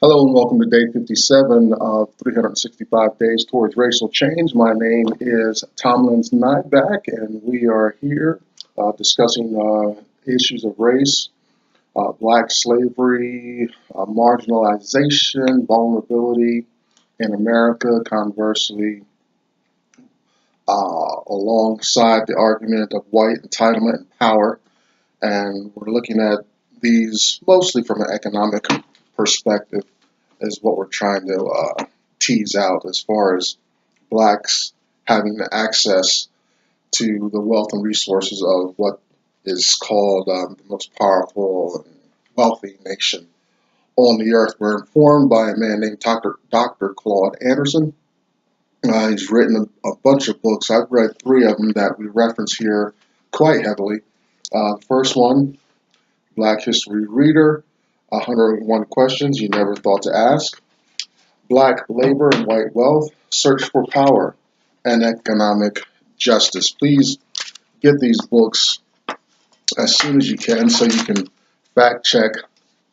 Hello and welcome to day 57 of 365 Days Towards Racial Change. My name is Tomlins Nyback, and we are here discussing issues of race, black slavery, marginalization, vulnerability in America, conversely, alongside the argument of white entitlement and power. And we're looking at these mostly from an economic perspective is what we're trying to tease out as far as blacks having access to the wealth and resources of what is called the most powerful and wealthy nation on the earth. We're informed by a man named Dr.Claud Anderson. He's written a bunch of books. I've read 3 of them that we reference here quite heavily. First one, Black History Reader, 101 Questions You Never Thought to Ask. Black Labor and White Wealth, Search for Power and Economic Justice. Please get these books as soon as you can so you can fact check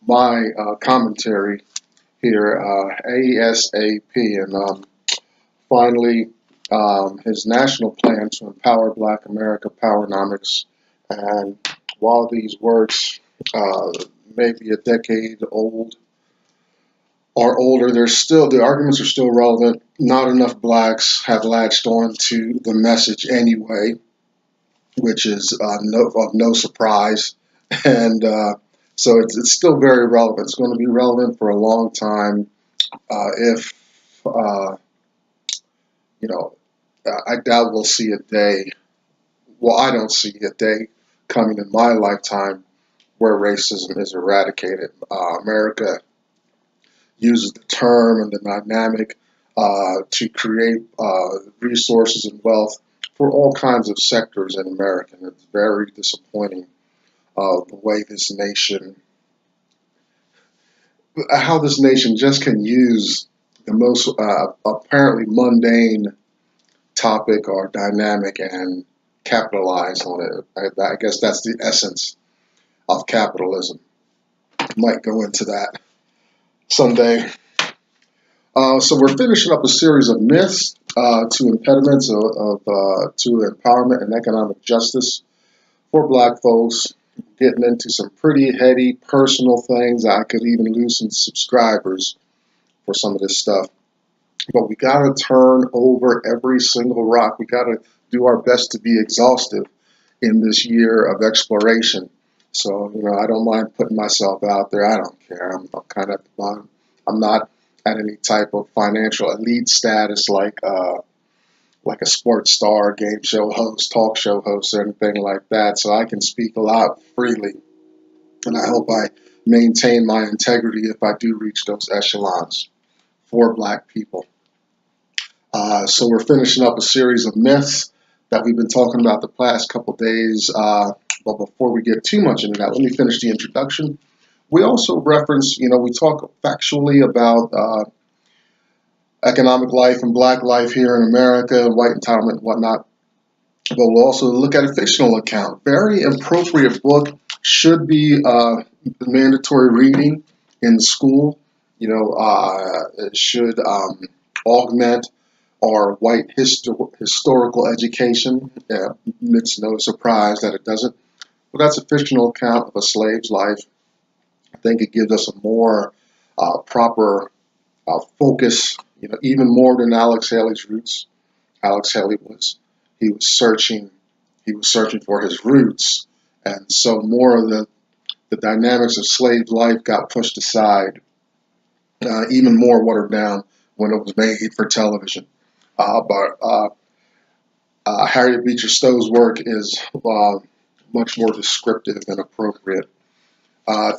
my commentary here ASAP. And finally, his national plan to empower Black America, Powernomics. And while these works may be a decade old or older, the arguments are still relevant. Not enough blacks have latched on to the message anyway, which is of no surprise. And so it's still very relevant. It's going to be relevant for a long time. If I doubt we'll see a day. Well, I don't see a day coming in my lifetime where racism is eradicated. America uses the term and the dynamic to create resources and wealth for all kinds of sectors in America. And it's very disappointing the way this nation, how this nation just can use the most apparently mundane topic or dynamic and capitalize on it. I guess that's the essence of capitalism. Might go into that someday. So we're finishing up a series of myths to impediments to empowerment and economic justice for black folks, getting into some pretty heady personal things. I could even lose some subscribers for some of this stuff. But we got to turn over every single rock. We got to do our best to be exhaustive in this year of exploration. So, I don't mind putting myself out there. I don't care. I'm kind of at the bottom. I'm not at any type of financial elite status like a sports star, game show host, talk show host, or anything like that. So I can speak a lot freely. And I hope I maintain my integrity if I do reach those echelons for black people. So we're finishing up a series of myths that we've been talking about the past couple days. But before we get too much into that, let me finish the introduction. We also reference, we talk factually about economic life and black life here in America, white entitlement and whatnot. But we'll also look at a fictional account. Very appropriate book, should be mandatory reading in school. It should augment our white historical education. It's no surprise that it doesn't. But that's a fictional account of a slave's life. I think it gives us a more proper focus, even more than Alex Haley's roots. Alex Haley was searching for his roots, and so more of the dynamics of slave life got pushed aside, even more watered down when it was made for television. But Harriet Beecher Stowe's work is much more descriptive and appropriate.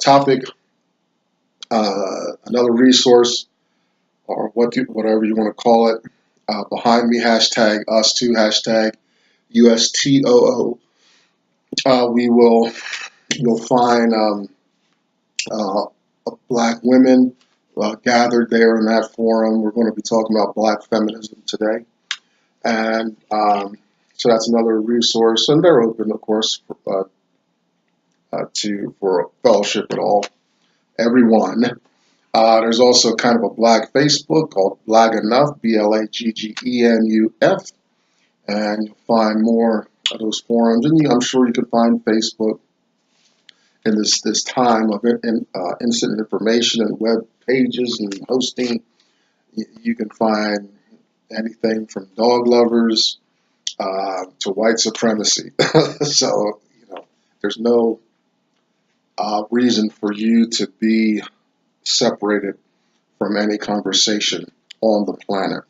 Topic, another resource, or whatever you want to call it. Behind me, hashtag us too, hashtag USTOO. You'll find black women gathered there in that forum. We're going to be talking about Black Feminism today. And so that's another resource. And they're open, of course, for fellowship with everyone. There's also kind of a Black Facebook called Black Enough, BLAGGENUF, and you'll find more of those forums. And I'm sure you can find Facebook in this time of instant information and web pages and hosting. You can find anything from dog lovers to white supremacy. So, there's no reason for you to be separated from any conversation on the planet.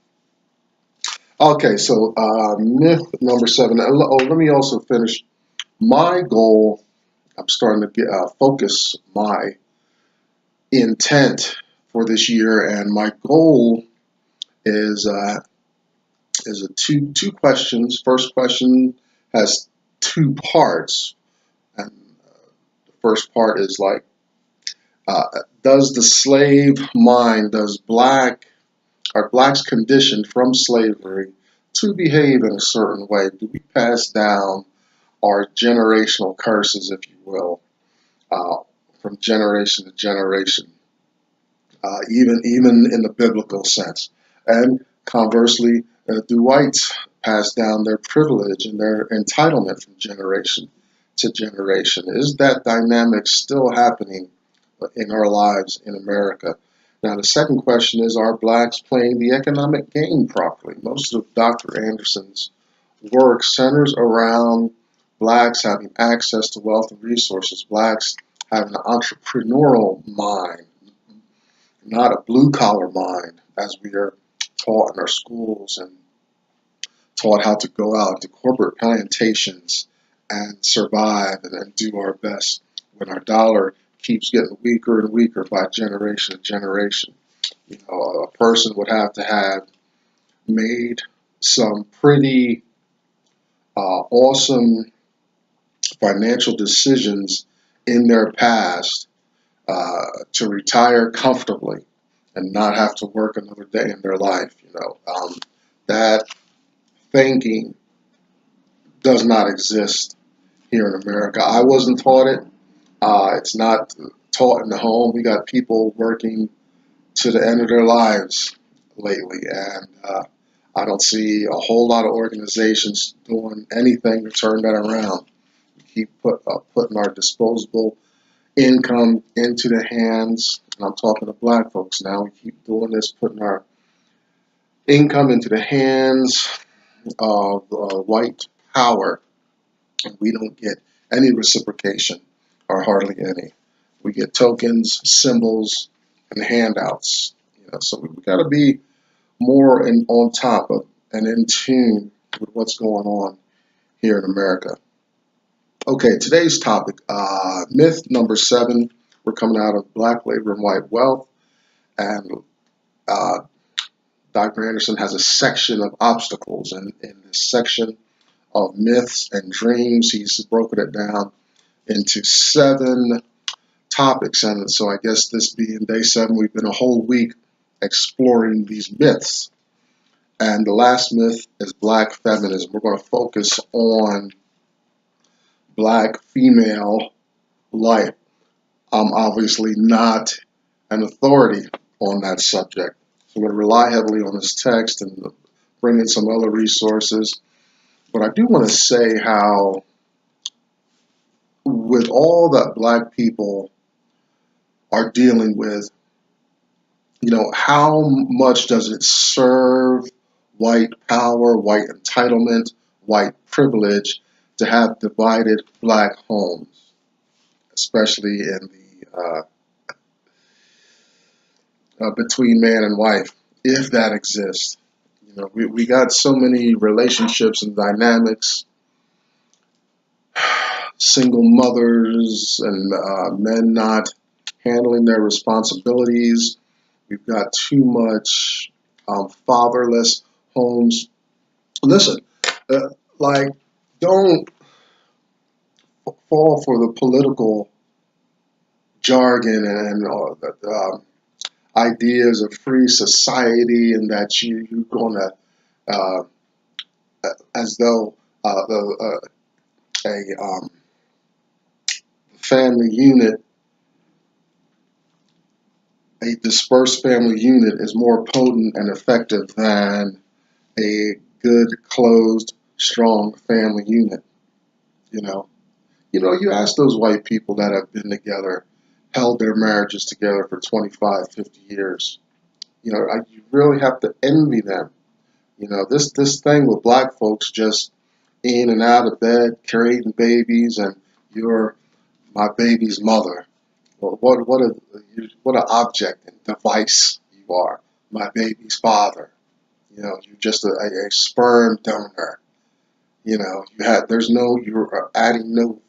Okay, so myth number 7. Oh, let me also finish. My goal, I'm starting to get focus my intent for this year, and my goal is two questions. First question has two parts, and the first part is like, does the slave mind, are blacks conditioned from slavery to behave in a certain way? Do we pass down our generational curses, if you will, from generation to generation, even in the biblical sense? And conversely, do whites pass down their privilege and their entitlement from generation to generation? Is that dynamic still happening in our lives in America? Now, the second question is, are blacks playing the economic game properly? Most of Dr. Anderson's work centers around blacks having access to wealth and resources, blacks having an entrepreneurial mind, not a blue-collar mind, as we are taught in our schools and taught how to go out to corporate plantations and survive and do our best when our dollar keeps getting weaker and weaker by generation to generation. A person would have to have made some pretty awesome financial decisions in their past to retire comfortably and not have to work another day in their life. That thinking does not exist here in America. I wasn't taught it. It's not taught in the home. We got people working to the end of their lives lately, and I don't see a whole lot of organizations doing anything to turn that around. We keep putting our disposable income into the hands, and I'm talking to black folks now. We keep doing this, putting our income into the hands of white power, and we don't get any reciprocation, or hardly any. We get tokens, symbols, and handouts. So we got to be more on top of and in tune with what's going on here in America. Okay, today's topic, myth number 7. We're coming out of Black Labor and White Wealth, and Dr. Anderson has a section of obstacles, and in this section of myths and dreams, he's broken it down into 7 topics. And so I guess this being day 7, we've been a whole week exploring these myths. And the last myth is Black Feminism. We're going to focus on Black female life. I'm obviously not an authority on that subject. So I'm going to rely heavily on this text and bring in some other resources. But I do want to say how, with all that black people are dealing with, how much does it serve white power, white entitlement, white privilege to have divided black homes, especially in the between man and wife, if that exists. We got so many relationships and dynamics, single mothers and men not handling their responsibilities. We've got too much fatherless homes. Listen, don't fall for the political jargon and ideas of free society, and that you're going to, as though a family unit a dispersed family unit is more potent and effective than a good, closed, strong family unit. You know, you ask those white people that have been together, held their marriages together for 25, 50 years. You really have to envy them. This thing with black folks just in and out of bed, creating babies, and you're my baby's mother. Well, what an object and device you are. My baby's father. You're just a sperm donor. You're adding no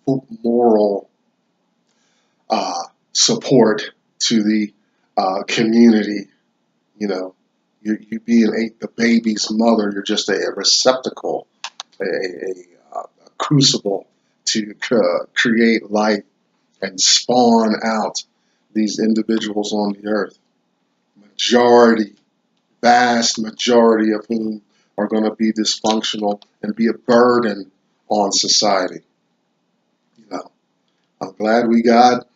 moral support to the community. You being the baby's mother, you're just a receptacle, a crucible to create life and spawn out these individuals on the earth. Vast majority of whom are going to be dysfunctional and be a burden on society. I'm glad we got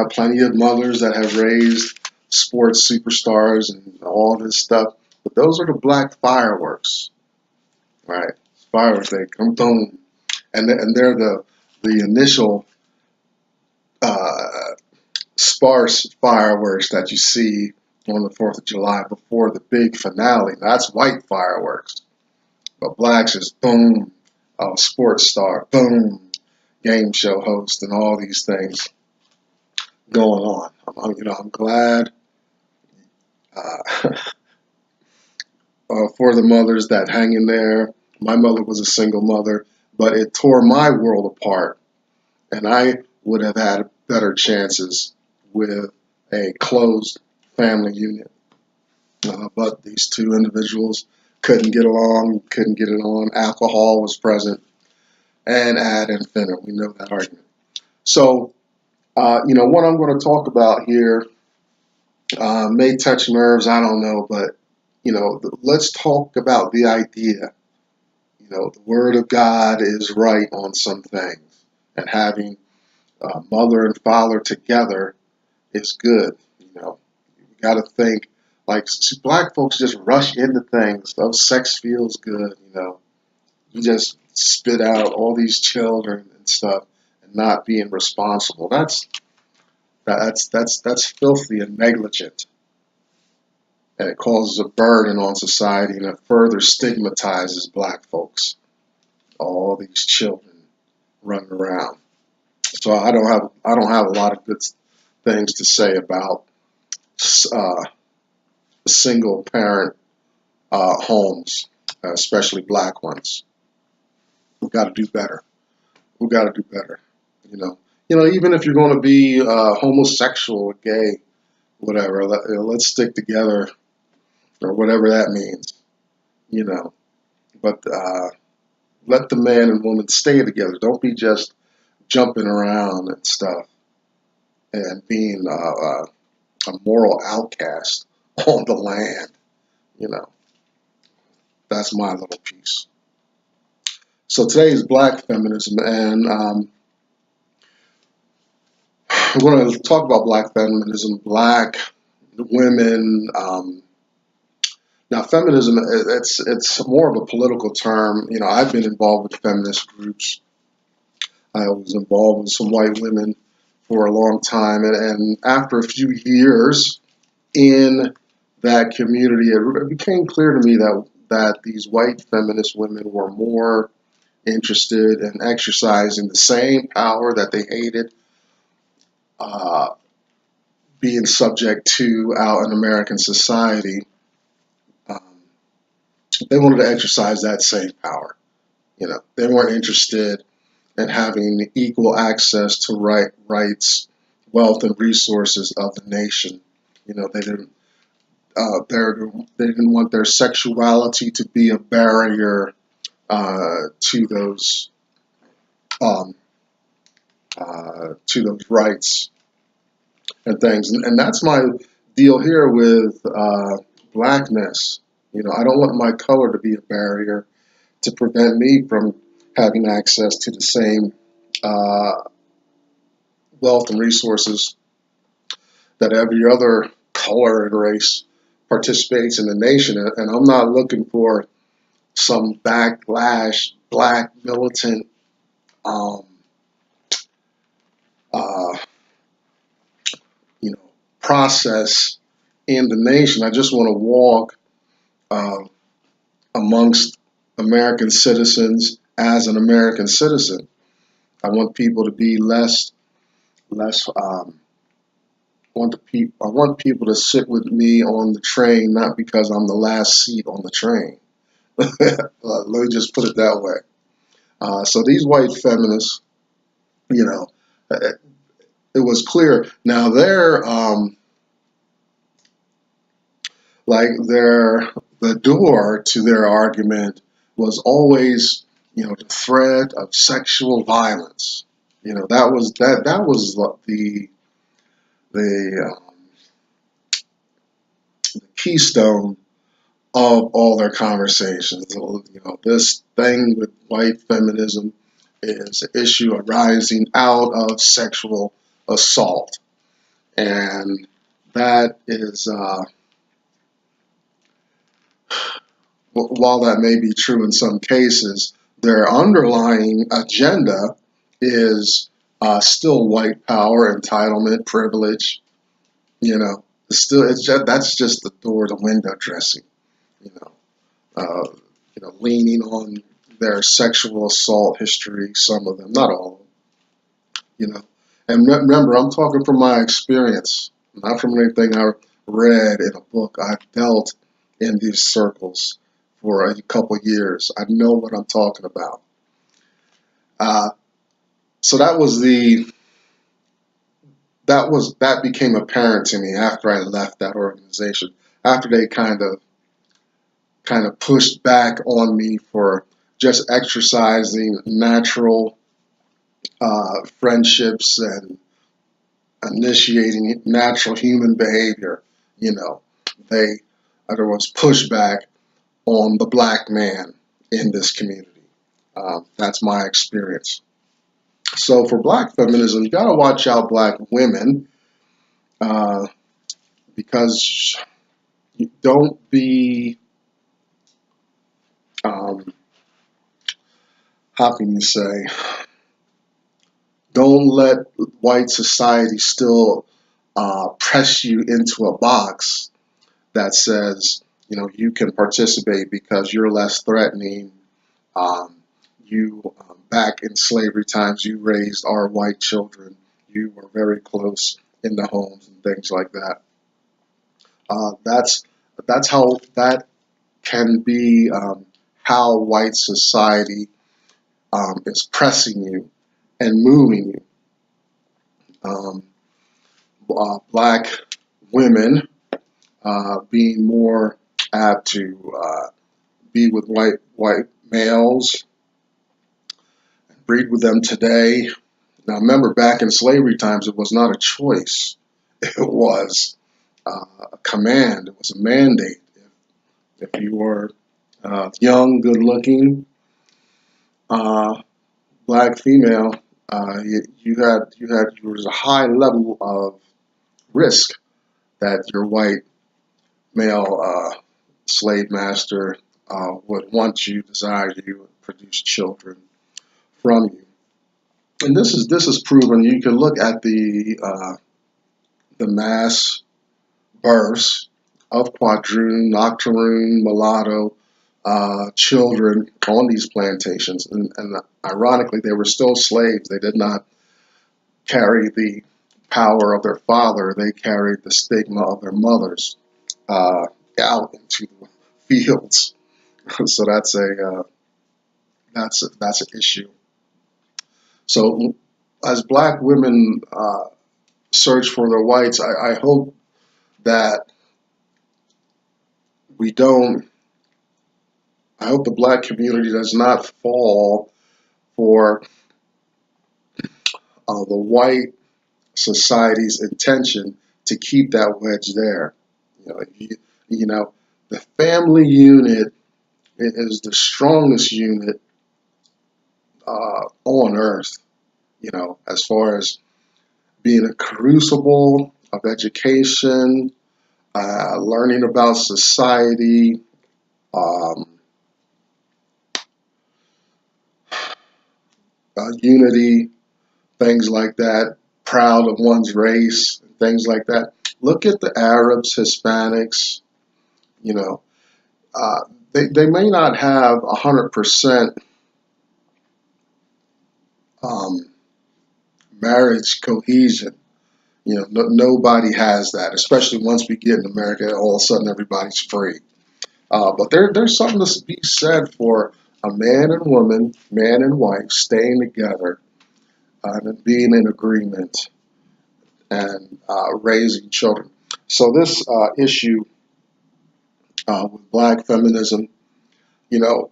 plenty of mothers that have raised sports superstars and all this stuff, but those are the black fireworks, right? Fireworks, they come boom, and they're the initial sparse fireworks that you see on the 4th of July before the big finale. That's white fireworks. But blacks is boom, sports star, boom, game show host, and all these things going on. I'm glad for the mothers that hang in there. My mother was a single mother, but it tore my world apart, and I would have had better chances with a closed family unit. But these two individuals couldn't get along, couldn't get it on. Alcohol was present, and ad infinitum. We know that argument. So, what I'm going to talk about here may touch nerves, I don't know, but, let's talk about the idea. The Word of God is right on some things, and having mother and father together is good. You got to think, like, black folks just rush into things. Oh, sex feels good, You just spit out all these children and stuff and not being responsible. That's filthy and negligent. And it causes a burden on society, and it further stigmatizes black folks. All these children running around. So I don't have a lot of good things to say about single parent homes, especially black ones. We've got to do better. We've got to do better. Even if you're going to be homosexual, gay, whatever, let's stick together, or whatever that means. But let the man and woman stay together. Don't be just jumping around and stuff and being a moral outcast on the land. That's my little piece. So today is Black Feminism, and we're going to talk about Black Feminism, Black women. Now, feminism, it's more of a political term. I've been involved with feminist groups. I was involved with some white women for a long time, and after a few years in that community, it became clear to me that these white feminist women were more interested in exercising the same power that they hated being subject to out in American society. They wanted to exercise that same power. They weren't interested in having equal access to rights, wealth, and resources of the nation. They didn't. They didn't want their sexuality to be a barrier to those rights and things. And that's my deal here with blackness. I don't want my color to be a barrier to prevent me from having access to the same wealth and resources that every other color and race participates in the nation. And I'm not looking for some backlash, black militant um, uh, you know, process in the nation. I just want to walk uh, amongst American citizens as an American citizen. I want people to be less. I want people to sit with me on the train, not because I'm the last seat on the train. Let me just put it that way. So these white feminists, you know, it was clear. Now the door to their argument was always, the threat of sexual violence. That was the keystone of all their conversations. This thing with white feminism is an issue arising out of sexual assault, and that is. While that may be true in some cases, their underlying agenda is still white power, entitlement, privilege. That's just the door to window dressing. You know, leaning on their sexual assault history. Some of them, not all of them. You know, and remember, I'm talking from my experience, not from anything I read in a book. I dealt in these circles for a couple years. I know what I'm talking about. Uh, so that became apparent to me after I left that organization. After they kind of pushed back on me for just exercising natural friendships and initiating natural human behavior. You know, they there was pushback on the black man in this community. That's my experience. So for black feminism, you got to watch out black women uh, because you don't be, um, how can you say, don't let white society still press you into a box that says, you can participate because you're less threatening. Back in slavery times, you raised our white children. You were very close in the homes and things like that. That's how that can be how white society is pressing you and moving you. Um, Black women being more apt to be with white males, breed with them today. Now, remember, back in slavery times, it was not a choice; it was a command. It was a mandate. If you were young, good-looking, black female, there was a high level of risk that your white male slave master would want you, desire you, and produce children from you. And this is proven. You can look at the mass births of quadroon, octoroon, mulatto children on these plantations, and ironically, they were still slaves. They did not carry the power of their father; they carried the stigma of their mothers out into the fields. So that's an issue. So as black women search for their whites, I hope that we don't. I hope the black community does not fall for the white society's intention to keep that wedge there. You know, the family unit is the strongest unit on earth. As far as being a crucible of education, learning about society, um, unity, things like that, proud of one's race, things like that. Look at the Arabs, Hispanics, you know, uh, they may not have 100% um, marriage cohesion. You know, nobody has that, especially once we get in America, all of a sudden everybody's free. But there's something to be said for a man and woman, man and wife staying together and being in agreement and raising children. So this issue with Black feminism, you know,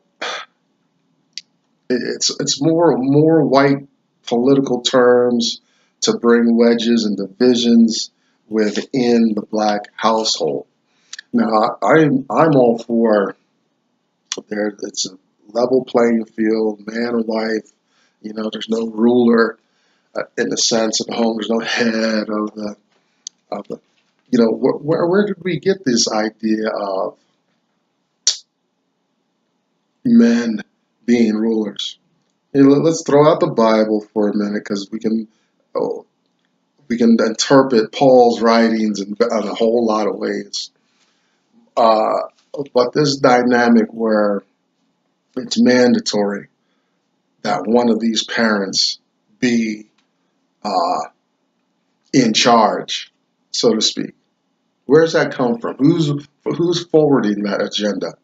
it's more white political terms to bring wedges and divisions within the Black household. Now, I'm all for there. It's a level playing field, man and wife. You know, there's no ruler in the sense of the home. There's no head of the. You know, where did we get this idea of men being rulers? You know, let's throw out the Bible for a minute because oh, we can interpret Paul's writings in a whole lot of ways. Uh, but this dynamic where it's mandatory that one of these parents be uh, in charge, so to speak. Where's that come from? Who's forwarding that agenda?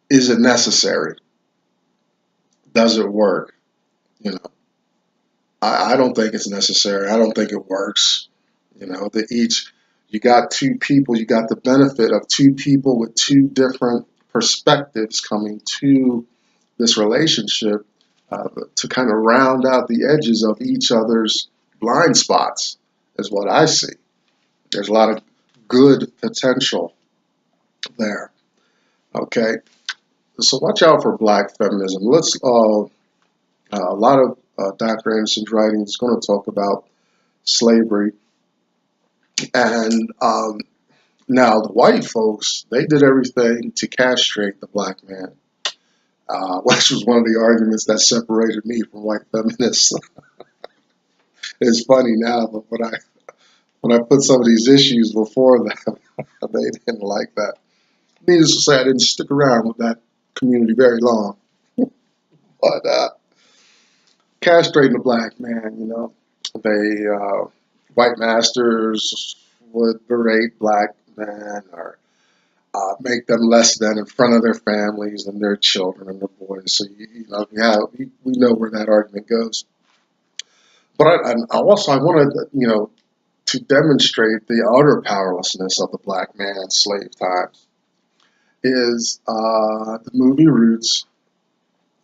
Is it necessary? Does it work? You know, I don't think it's necessary. I don't think it works. You know, you got two people, you got the benefit of two people with two different perspectives coming to this relationship to kind of round out the edges of each other's blind spots, is what I see. There's a lot of good potential there. Okay, so watch out for Black feminism. A lot of Dr. Anderson's writing is going to talk about slavery, and now the white folks, they did everything to castrate the Black man, which was one of the arguments that separated me from white feminists. It's funny now, but when I put some of these issues before them, they didn't like that. Needless to say, I didn't stick around with that community very long. But castrating the Black man, you know, they white masters would berate Black men or make them less than in front of their families and their children and their boys. So we know where that argument goes. But I wanted to demonstrate the utter powerlessness of the Black man in slave times is the movie Roots,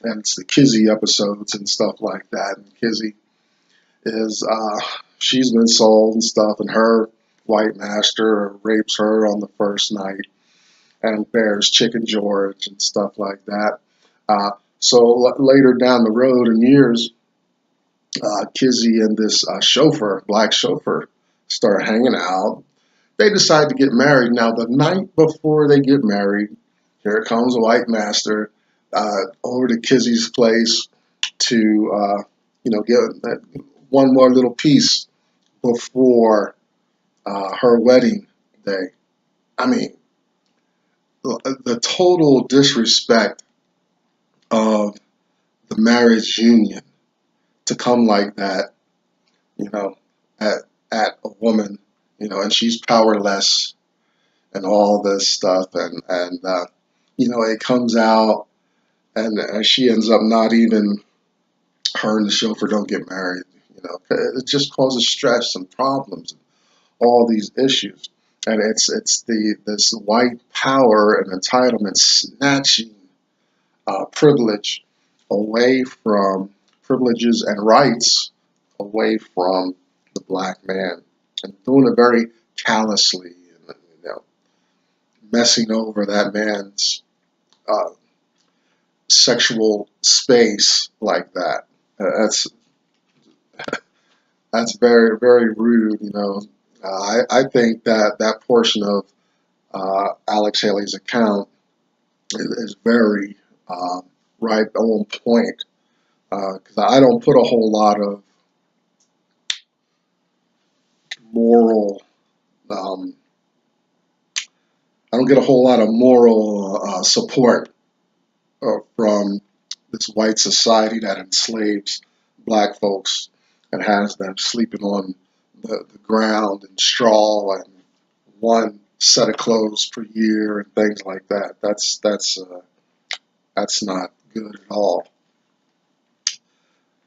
and it's the Kizzy episodes and stuff like that. And Kizzy is she's been sold and stuff, and her white master rapes her on the first night and bears Chicken George and stuff like that. So later down the road in years, Kizzy and this black chauffeur, start hanging out. They decide to get married. Now, the night before they get married, here comes a white master over to Kizzy's place to, get one more little piece before her wedding day. I mean, the total disrespect of the marriage union to come like that, you know, at a woman, and she's powerless and all this stuff, and it comes out, and she ends up not even her and the chauffeur don't get married. It just causes stress and problems, and all these issues, and it's this white power and entitlement snatching privilege away from privileges and rights away from the Black man, and doing it very callously, and messing over that man's uh, sexual space like that. That's very very rude. I think that that portion of Alex Haley's account is very right on point, because I don't put a whole lot of moral, um, I don't get a whole lot of moral support from this white society that enslaves black folks and has them sleeping on the ground and straw and one set of clothes per year and things like that. That's not good at all.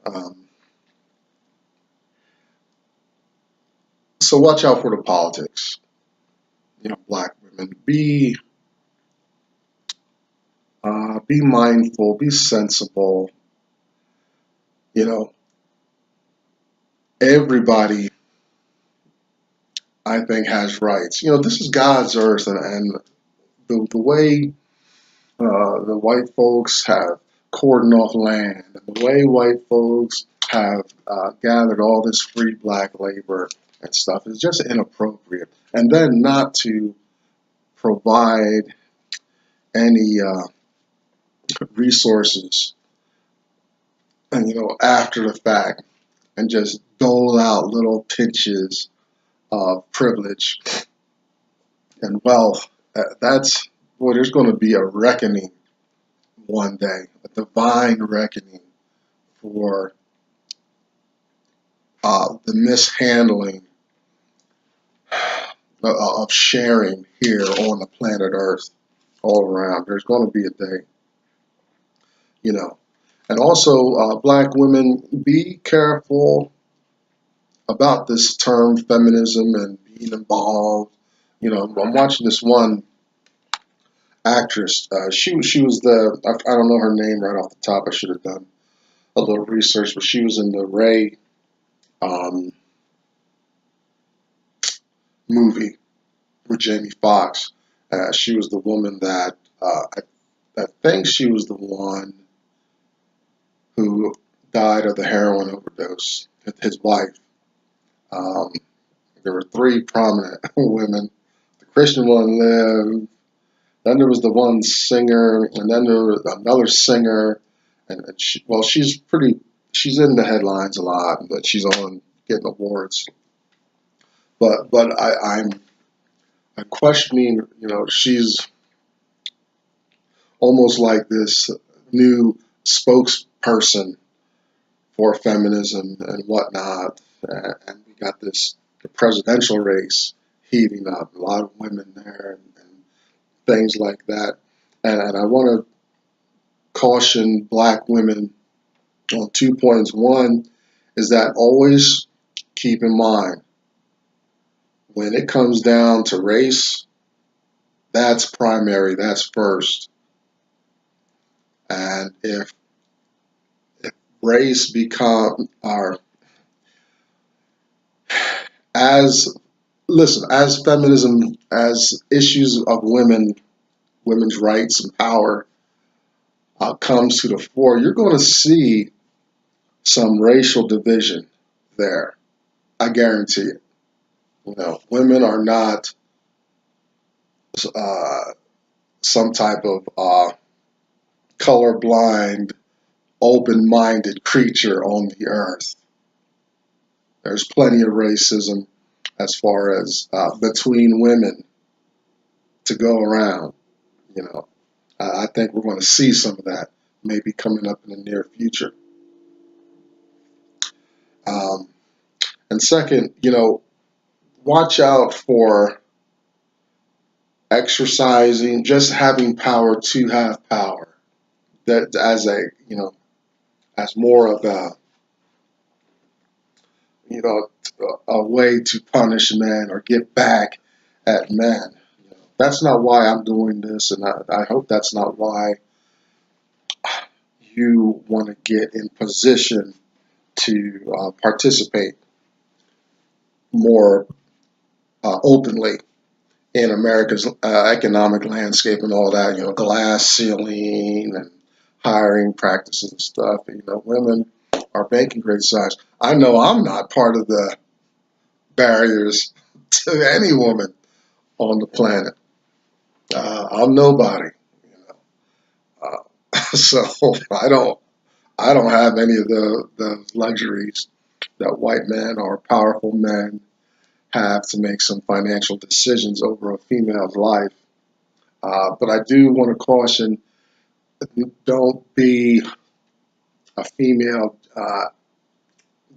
Um, so watch out for the politics. You know, black women, be mindful, be sensible. You know, everybody, I think, has rights. You know, this is God's earth, and the way the white folks have cordoned off land, and the way white folks have gathered all this free black labor and stuff is just inappropriate. And then not to provide any resources, and after the fact, and just dole out little pinches of privilege and wealth. That's boy, there's going to be a reckoning one day, a divine reckoning for the mishandling of sharing here on the planet Earth all around. There's going to be a day, you know. And also, black women, be careful about this term feminism and being involved. You know, I'm watching this one actress. She was I don't know her name right off the top. I should have done a little research, but she was in the Ray um, movie with Jamie Foxx. She was the woman that I think she was the one who died of the heroin overdose. His wife. Um, there were three prominent women. The Christian one lived. Then there was the one singer, and then there was another singer. And she's pretty. She's in the headlines a lot, but she's on getting awards. But I'm questioning. She's almost like this new spokesperson for feminism and whatnot. And we got the presidential race heating up, a lot of women there and things like that. And I want to caution black women on 2 points. One is that always keep in mind when it comes down to race, that's primary, that's first. And if race become our as listen, as feminism, as issues of women's rights and power comes to the fore, you're going to see some racial division there. I guarantee it. Women are not uh, some type of colorblind, open-minded creature on the earth. There's plenty of racism as far as between women to go around. I think we're going to see some of that maybe coming up in the near future. Um, and second, watch out for exercising, just having power to have power. That as more of a way to punish men or get back at men. That's not why I'm doing this, and I hope that's not why you want to get in position to participate more openly in America's economic landscape and all that. Glass ceiling and hiring practices and stuff. Women are making great strides. I know I'm not part of the barriers to any woman on the planet. I'm nobody, you know. So I don't have any of the luxuries that white men or powerful men have to make some financial decisions over a female's life. But I do want to caution: don't be a female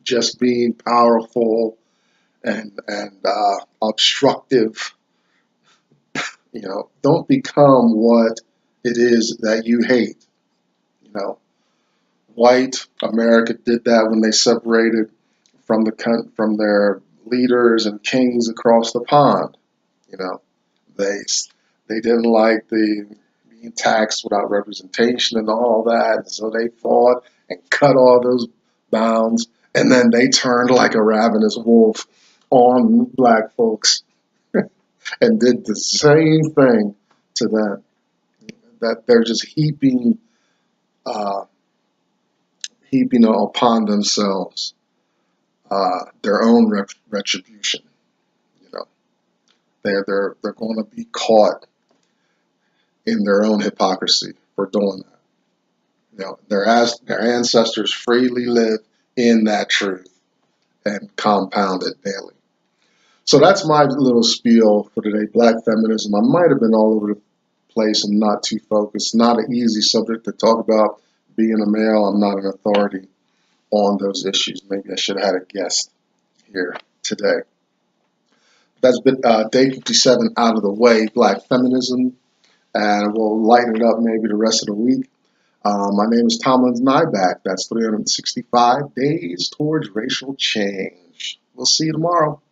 just being powerful and obstructive. You know, don't become what it is that you hate. You know, white America did that when they separated from their leaders and kings across the pond. You know, they they didn't like the being taxed without representation and all that, and so they fought and cut all those bounds, and then they turned like a ravenous wolf on black folks and did the same thing to them. That they're just uh, heaping upon themselves their own retribution. You know, they're going to be caught in their own hypocrisy for doing that. You know, their ancestors freely lived in that truth and compound it daily. So that's my little spiel for today. Black feminism. I might have been all over the place and not too focused. Not an easy subject to talk about. Being a male, I'm not an authority on those issues. Maybe I should have had a guest here today. That's been day 57 out of the way. Black feminism, and we'll lighten it up maybe the rest of the week. My name is Tomlin Nyback. That's 365 days towards racial change. We'll see you tomorrow.